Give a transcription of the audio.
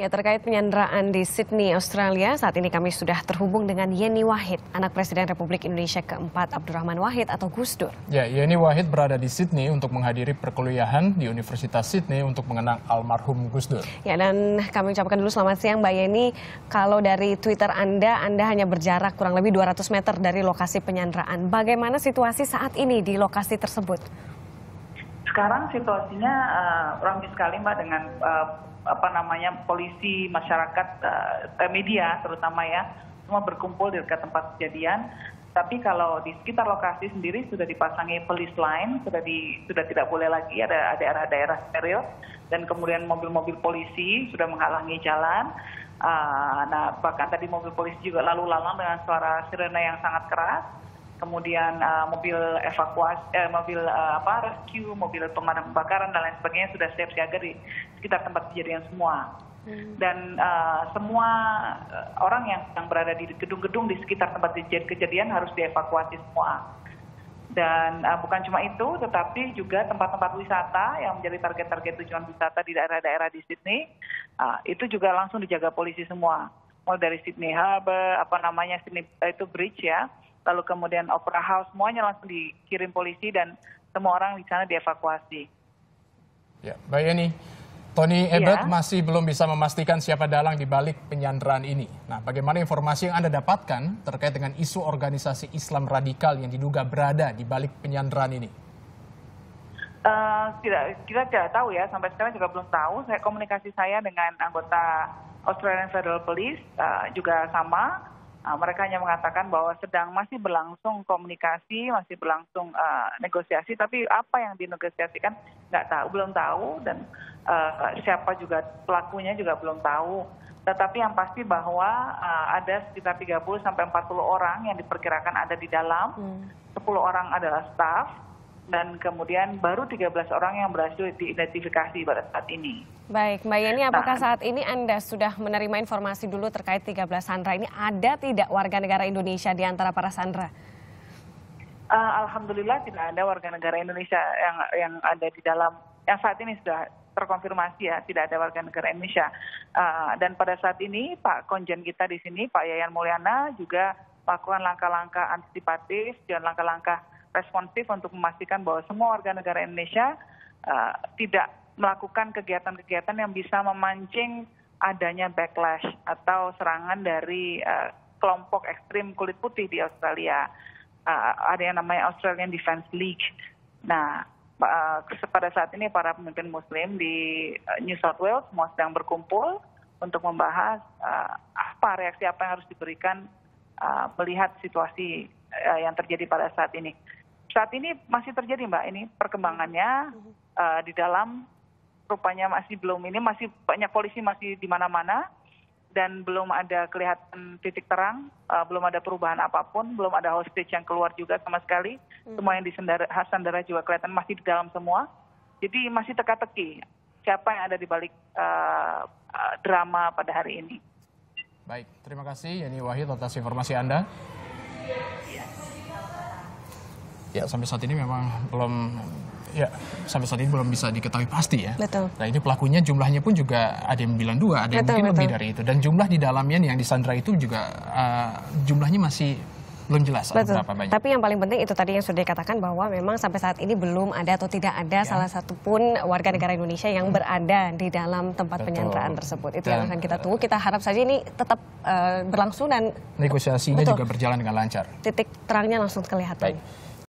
Ya, terkait penyanderaan di Sydney, Australia, saat ini kami sudah terhubung dengan Yeni Wahid, anak Presiden Republik Indonesia keempat Abdurrahman Wahid atau Gus Dur. Ya, Yeni Wahid berada di Sydney untuk menghadiri perkuliahan di Universitas Sydney untuk mengenang almarhum Gus Dur. Ya, dan kami ucapkan dulu selamat siang Mbak Yeni. Kalau dari Twitter Anda hanya berjarak kurang lebih 200 meter dari lokasi penyanderaan. Bagaimana situasi saat ini di lokasi tersebut? Sekarang situasinya ramai sekali Mbak dengan polisi, masyarakat, media terutama ya, semua berkumpul di dekat tempat kejadian. Tapi kalau di sekitar lokasi sendiri sudah dipasangi police line, sudah tidak boleh lagi ada daerah-daerah steril, dan kemudian mobil-mobil polisi sudah menghalangi jalan. Nah, bahkan tadi mobil polisi juga lalu lalang dengan suara sirene yang sangat keras. Kemudian mobil evakuasi, rescue, mobil pemadam kebakaran dan lain sebagainya sudah siap siaga di sekitar tempat kejadian semua. Dan semua orang yang berada di gedung-gedung di sekitar tempat kejadian harus dievakuasi semua. Dan bukan cuma itu, tetapi juga tempat-tempat wisata yang menjadi target-target tujuan wisata di daerah-daerah di Sydney, itu juga langsung dijaga polisi semua. Mulai dari Sydney Harbour, Sydney itu Bridge ya. Lalu kemudian Opera House, semuanya langsung dikirim polisi dan semua orang di sana dievakuasi. Ya, Mbak Yeni, Tony Ebert masih belum bisa memastikan siapa dalang di balik penyanderaan ini. Nah, bagaimana informasi yang Anda dapatkan terkait dengan isu organisasi Islam radikal yang diduga berada di balik penyanderaan ini? Kita tidak tahu ya, sampai sekarang juga belum tahu. Komunikasi saya dengan anggota Australian Federal Police juga sama. Mereka hanya mengatakan bahwa masih berlangsung komunikasi, masih berlangsung negosiasi, tapi apa yang dinegosiasikan belum tahu, dan siapa juga pelakunya juga belum tahu. Tetapi yang pasti bahwa ada sekitar 30 sampai 40 orang yang diperkirakan ada di dalam, 10 orang adalah staf, dan kemudian baru 13 orang yang berhasil diidentifikasi pada saat ini. Baik, Mbak Yeni, apakah saat ini Anda sudah menerima informasi dulu terkait 13 sandera ini? Ada tidak warga negara Indonesia di antara para sandera? Alhamdulillah tidak ada warga negara Indonesia yang ada di dalam, yang saat ini sudah terkonfirmasi ya, tidak ada warga negara Indonesia. Dan pada saat ini Pak Konjen kita di sini, Pak Yayan Mulyana, juga melakukan langkah-langkah antisipatif dan langkah-langkah responsif untuk memastikan bahwa semua warga negara Indonesia tidak melakukan kegiatan-kegiatan yang bisa memancing adanya backlash atau serangan dari kelompok ekstrim kulit putih di Australia. Ada yang namanya Australian Defence League. Nah, pada saat ini para pemimpin Muslim di New South Wales semua sedang berkumpul untuk membahas reaksi apa yang harus diberikan melihat situasi yang terjadi pada saat ini. Saat ini masih terjadi Mbak, ini perkembangannya di dalam, rupanya masih banyak polisi masih di mana-mana, dan belum ada kelihatan titik terang, belum ada perubahan apapun, belum ada hostage yang keluar juga sama sekali. Semua yang disandera juga kelihatan masih di dalam semua. Jadi masih teka-teki siapa yang ada di balik drama pada hari ini. Baik, terima kasih Yeni Wahid atas informasi Anda. Ya, sampai saat ini memang belum bisa diketahui pasti ya. Betul. Nah, ini pelakunya jumlahnya pun juga ada yang bilang 2, ada yang mungkin lebih dari itu. Dan jumlah di dalamnya yang disandra itu juga jumlahnya masih belum jelas berapa banyak. Tapi yang paling penting itu tadi yang sudah dikatakan bahwa memang sampai saat ini belum ada atau tidak ada salah satu pun warga negara Indonesia yang berada di dalam tempat penyanderaan tersebut. Itu yang akan kita tunggu. Kita harap saja ini tetap berlangsung dan negosiasinya juga berjalan dengan lancar. Titik terangnya langsung kelihatan. Baik.